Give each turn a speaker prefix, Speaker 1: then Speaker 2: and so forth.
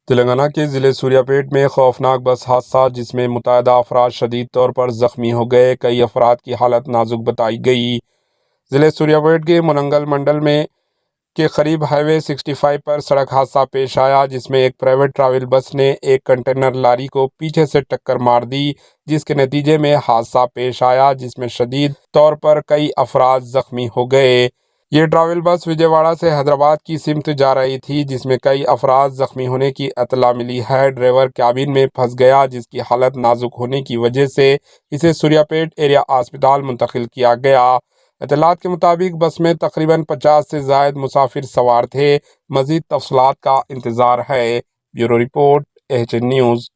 Speaker 1: تلنگانہ کے ضلع سوریہ پیٹ میں خوفناک بس حادثہ جس میں متعدد افراد شدید طور پر زخمی ہو گئے، کئی افراد کی حالت نازک بتائی گئی۔ ضلع سوریہ پیٹ کے مننگل منڈل میں کے قریب ہائی وے 65 پر سڑک حادثہ پیش آیا، جس میں ایک پرائیویٹ ٹریول بس نے ایک کنٹینر لاری کو پیچھے سے ٹکر مار دی، جس کے نتیجے میں حادثہ پیش آیا جس میں شدید طور پر کئی افراد زخمی ہو گئے۔ یہ ٹریول بس وجے واڑہ سے حیدرآباد کی سمت جا رہی تھی، جس میں کئی افراد زخمی ہونے کی اطلاع ملی ہے۔ ڈرائیور کیبن میں پھنس گیا، جس کی حالت نازک ہونے کی وجہ سے اسے سوریہ پیٹ ایریا اسپتال منتقل کیا گیا۔ اطلاعات کے مطابق بس میں تقریباً 50 سے زائد مسافر سوار تھے۔ مزید تفصیلات کا انتظار ہے۔ Bureau report, H N news.